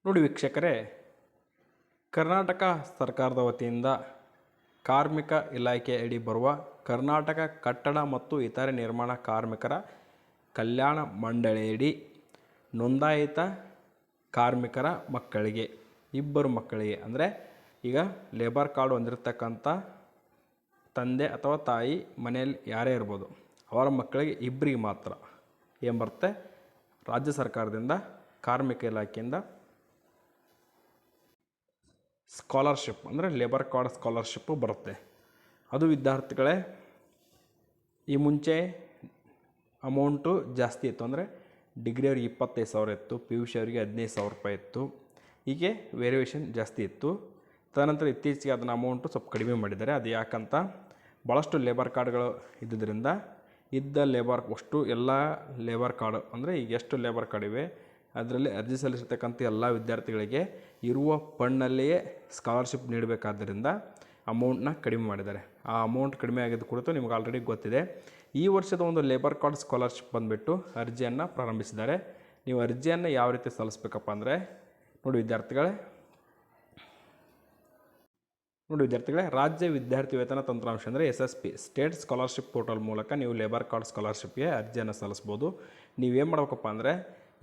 ನೋಡಿ ವೀಕ್ಷಕರೇ, ಕರ್ನಾಟಕ ಸರ್ಕಾರದ ವತಿಯಿಂದ ಕಾರ್ಮಿಕ ಇಲಾಖೆ ಅಡಿ ಬರುವ ಕರ್ನಾಟಕ ಕಟ್ಟಡ ಮತ್ತು ಇತರೆ ನಿರ್ಮಾಣ ಕಾರ್ಮಿಕರ ಕಲ್ಯಾಣ ಮಂಡಳಿಯಡಿ ನೋಂದಾಯಿತ ಕಾರ್ಮಿಕರ ಮಕ್ಕಳಿಗೆ, ಇಬ್ಬರು ಮಕ್ಕಳಿಗೆ ಅಂದರೆ ಈಗ ಲೇಬರ್ ಕಾರ್ಡ್ ಹೊಂದಿರತಕ್ಕಂಥ ತಂದೆ ಅಥವಾ ತಾಯಿ ಮನೆಯಲ್ಲಿ ಯಾರೇ ಇರ್ಬೋದು, ಅವರ ಮಕ್ಕಳಿಗೆ ಇಬ್ಬರಿಗೆ ಮಾತ್ರ ಏನು ಬರುತ್ತೆ, ರಾಜ್ಯ ಸರ್ಕಾರದಿಂದ ಕಾರ್ಮಿಕ ಇಲಾಖೆಯಿಂದ ಸ್ಕಾಲರ್ಶಿಪ್ ಅಂದರೆ ಲೇಬರ್ ಕಾರ್ಡ್ ಸ್ಕಾಲರ್ಶಿಪ್ಪು ಬರುತ್ತೆ. ಅದು ವಿದ್ಯಾರ್ಥಿಗಳೇ ಈ ಮುಂಚೆ ಅಮೌಂಟು ಜಾಸ್ತಿ ಇತ್ತು, ಅಂದರೆ ಡಿಗ್ರಿ ಅವ್ರಿಗೆ 25,000 ಇತ್ತು, PUC ಅವರಿಗೆ 15,000 ರೂಪಾಯಿ ಇತ್ತು. ಹೀಗೆ ವೇರಿಯೇಷನ್ ಜಾಸ್ತಿ ಇತ್ತು. ತದನಂತರ ಇತ್ತೀಚೆಗೆ ಅದನ್ನು ಅಮೌಂಟು ಸ್ವಲ್ಪ ಕಡಿಮೆ ಮಾಡಿದ್ದಾರೆ. ಅದು ಯಾಕಂತ ಭಾಳಷ್ಟು ಲೇಬರ್ ಕಾರ್ಡ್ಗಳು ಇದ್ದುದರಿಂದ ಇದ್ದ ಲೇಬರ್ ಅಷ್ಟು ಎಲ್ಲ ಲೇಬರ್ ಕಾರ್ಡ್ ಅಂದರೆ ಈಗ ಎಷ್ಟು ಲೇಬರ್ ಕಾರ್ಡ್ ಇವೆ ಅದರಲ್ಲಿ ಅರ್ಜಿ ಸಲ್ಲಿಸಿರ್ತಕ್ಕಂಥ ಎಲ್ಲ ವಿದ್ಯಾರ್ಥಿಗಳಿಗೆ ಇರುವ ಫಂಡ್ನಲ್ಲಿಯೇ ಸ್ಕಾಲರ್ಶಿಪ್ ನೀಡಬೇಕಾದ್ದರಿಂದ ಅಮೌಂಟ್ನ ಕಡಿಮೆ ಮಾಡಿದ್ದಾರೆ. ಆ ಅಮೌಂಟ್ ಕಡಿಮೆ ಆಗಿದ್ದು ಕುರಿತು ನಿಮ್ಗೆ ಆಲ್ರೆಡಿ ಗೊತ್ತಿದೆ. ಈ ವರ್ಷದ ಒಂದು ಲೇಬರ್ ಕಾರ್ಡ್ ಸ್ಕಾಲರ್ಶಿಪ್ ಬಂದುಬಿಟ್ಟು ಅರ್ಜಿಯನ್ನು ಪ್ರಾರಂಭಿಸಿದ್ದಾರೆ. ನೀವು ಅರ್ಜಿಯನ್ನು ಯಾವ ರೀತಿ ಸಲ್ಲಿಸಬೇಕಪ್ಪ ಅಂದರೆ ನೋಡಿ ವಿದ್ಯಾರ್ಥಿಗಳೇ, ರಾಜ್ಯ ವಿದ್ಯಾರ್ಥಿ ವೇತನ ತಂತ್ರಾಂಶ ಅಂದರೆ SSP ಸ್ಟೇಟ್ ಸ್ಕಾಲರ್ಶಿಪ್ ಪೋರ್ಟಲ್ ಮೂಲಕ ನೀವು ಲೇಬರ್ ಕಾರ್ಡ್ ಸ್ಕಾಲರ್ಶಿಪ್ಗೆ ಅರ್ಜಿಯನ್ನು ಸಲ್ಲಿಸ್ಬೋದು. ನೀವೇನು ಮಾಡಬೇಕಪ್ಪ ಅಂದರೆ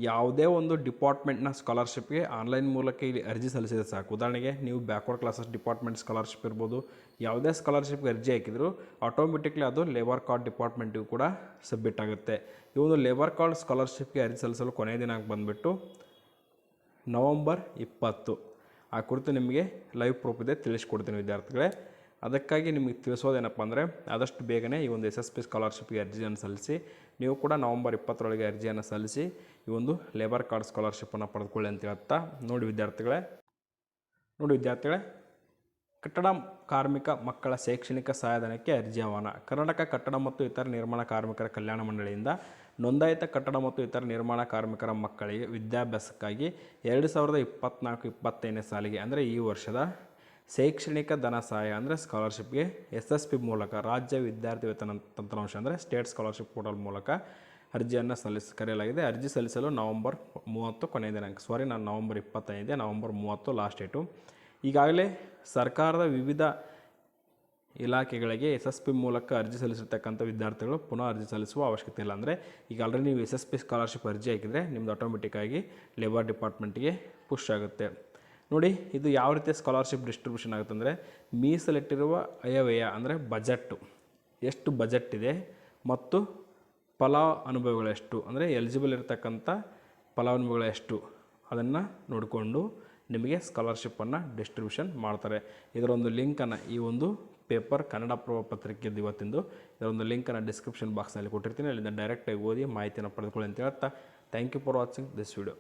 ಯಾವುದೇ ಒಂದು ಡಿಪಾರ್ಟ್ಮೆಂಟ್ನ ಸ್ಕಾಲರ್ಶಿಪ್ಗೆ ಆನ್ಲೈನ್ ಮೂಲಕ ಇಲ್ಲಿ ಅರ್ಜಿ ಸಲ್ಲಿಸಿದ್ರೆ ಸಾಕು. ಉದಾಹರಣೆಗೆ ನೀವು ಬ್ಯಾಕ್ವರ್ಡ್ ಕ್ಲಾಸಸ್ ಡಿಪಾರ್ಟ್ಮೆಂಟ್ ಸ್ಕಾಲರ್ಶಿಪ್ ಇರ್ಬೋದು, ಯಾವುದೇ ಸ್ಕಾಲರ್ಶಿಪ್ಗೆ ಅರ್ಜಿ ಹಾಕಿದ್ರು ಆಟೋಮೆಟಿಕ್ಲಿ ಅದು ಲೇಬರ್ ಕಾರ್ಡ್ ಡಿಪಾರ್ಟ್ಮೆಂಟಿಗೂ ಕೂಡ ಸಬ್ಮಿಟ್ ಆಗುತ್ತೆ. ಈ ಒಂದು ಲೇಬರ್ ಕಾರ್ಡ್ ಸ್ಕಾಲರ್ಶಿಪ್ಗೆ ಅರ್ಜಿ ಸಲ್ಲಿಸಲು ಕೊನೆಯ ದಿನಾಂಕ ಬಂದುಬಿಟ್ಟು ನವಂಬರ್ 20. ಆ ಕುರಿತು ನಿಮಗೆ ಲೈವ್ ಪ್ರೂಫ್ ಇದೆ, ತಿಳಿಸ್ಕೊಡ್ತೀನಿ ವಿದ್ಯಾರ್ಥಿಗಳೇ. ಅದಕ್ಕಾಗಿ ನಿಮಗೆ ತಿಳಿಸೋದೇನಪ್ಪ ಅಂದರೆ ಆದಷ್ಟು ಬೇಗನೆ ಈ ಒಂದು SSP ಸ್ಕಾಲರ್ಶಿಪ್ಗೆ ಅರ್ಜಿಯನ್ನು ಸಲ್ಲಿಸಿ. ನೀವು ಕೂಡ ನವಂಬರ್ 20 ಅರ್ಜಿಯನ್ನು ಸಲ್ಲಿಸಿ ಈ ಒಂದು ಲೇಬರ್ ಕಾರ್ಡ್ ಸ್ಕಾಲರ್ಶಿಪ್ಪನ್ನು ಪಡೆದುಕೊಳ್ಳಿ ಅಂತ ಹೇಳ್ತಾ, ನೋಡಿ ವಿದ್ಯಾರ್ಥಿಗಳೇ, ಕಟ್ಟಡ ಕಾರ್ಮಿಕ ಮಕ್ಕಳ ಶೈಕ್ಷಣಿಕ ಸಹಾಯಧನಕ್ಕೆ ಅರ್ಜಿ ಆಹ್ವಾನ. ಕರ್ನಾಟಕ ಕಟ್ಟಡ ಮತ್ತು ಇತರ ನಿರ್ಮಾಣ ಕಾರ್ಮಿಕರ ಕಲ್ಯಾಣ ಮಂಡಳಿಯಿಂದ ನೋಂದಾಯಿತ ಕಟ್ಟಡ ಮತ್ತು ಇತರ ನಿರ್ಮಾಣ ಕಾರ್ಮಿಕರ ಮಕ್ಕಳಿಗೆ ವಿದ್ಯಾಭ್ಯಾಸಕ್ಕಾಗಿ 2024-25ನೇ ಸಾಲಿಗೆ ಅಂದರೆ ಈ ವರ್ಷದ ಶೈಕ್ಷಣಿಕ ಧನ ಸಹಾಯ ಅಂದರೆ ಸ್ಕಾಲರ್ಶಿಪ್ಗೆ SSP ಮೂಲಕ ರಾಜ್ಯ ವಿದ್ಯಾರ್ಥಿ ವೇತನ ತಂತ್ರಾಂಶ ಅಂದರೆ ಸ್ಟೇಟ್ ಸ್ಕಾಲರ್ಶಿಪ್ ಪೋರ್ಟಲ್ ಮೂಲಕ ಅರ್ಜಿಯನ್ನು ಕರೆಯಲಾಗಿದೆ. ಅರ್ಜಿ ಸಲ್ಲಿಸಲು ನವಂಬರ್ 30 ಕೊನೆಯ ದಿನಾಂಕ. November 25, November 30 last date. ಈಗಾಗಲೇ ಸರ್ಕಾರದ ವಿವಿಧ ಇಲಾಖೆಗಳಿಗೆ SSP ಮೂಲಕ ಅರ್ಜಿ ಸಲ್ಲಿಸಿರ್ತಕ್ಕಂಥ ವಿದ್ಯಾರ್ಥಿಗಳು ಪುನಃ ಅರ್ಜಿ ಸಲ್ಲಿಸುವ ಅವಶ್ಯಕತೆ ಇಲ್ಲ. ಅಂದರೆ ಈಗ ಆಲ್ರೆಡಿ ನೀವು SSP ಸ್ಕಾಲರ್ಶಿಪ್ ಅರ್ಜಿ ಹಾಕಿದರೆ ನಿಮ್ಮದು ಆಟೋಮೆಟಿಕ್ಕಾಗಿ ಲೇಬರ್ ಡಿಪಾರ್ಟ್ಮೆಂಟಿಗೆ ಪುಷ್ ಆಗುತ್ತೆ. ನೋಡಿ ಇದು ಯಾವ ರೀತಿಯ ಸ್ಕಾಲರ್ಶಿಪ್ ಡಿಸ್ಟ್ರಿಬ್ಯೂಷನ್ ಆಗುತ್ತೆ ಅಂದರೆ ಮೀಸಲಿಟ್ಟಿರುವ ಅಯವ್ಯಯ ಅಂದರೆ ಬಜೆಟ್ಟು ಎಷ್ಟು ಬಜೆಟ್ ಇದೆ ಮತ್ತು ಫಲಾನುಭವಿಗಳು ಎಷ್ಟು ಅಂದರೆ ಎಲಿಜಿಬಲ್ ಇರತಕ್ಕಂಥ ಫಲಾನುಭವಿಗಳು ಎಷ್ಟು ಅದನ್ನು ನೋಡಿಕೊಂಡು ನಿಮಗೆ ಸ್ಕಾಲರ್ಶಿಪ್ಪನ್ನು ಡಿಸ್ಟ್ರಿಬ್ಯೂಷನ್ ಮಾಡ್ತಾರೆ. ಇದರೊಂದು ಲಿಂಕನ್ನು ಈ ಒಂದು ಪೇಪರ್ ಕನ್ನಡ ಪ್ರಭ ಪತ್ರಿಕೆದ್ದು ಇವತ್ತಿಂದು ಇದರೊಂದು ಲಿಂಕನ್ನು ಡಿಸ್ಕ್ರಿಪ್ಷನ್ ಬಾಕ್ಸ್ನಲ್ಲಿ ಕೊಟ್ಟಿರ್ತೀನಿ. ಅಲ್ಲಿಂದ ಡೈರೆಕ್ಟಾಗಿ ಓದಿ ಮಾಹಿತಿಯನ್ನು ಪಡೆದುಕೊಳ್ಳಿ ಅಂತ ಹೇಳ್ತಾ, thank you for watching this video.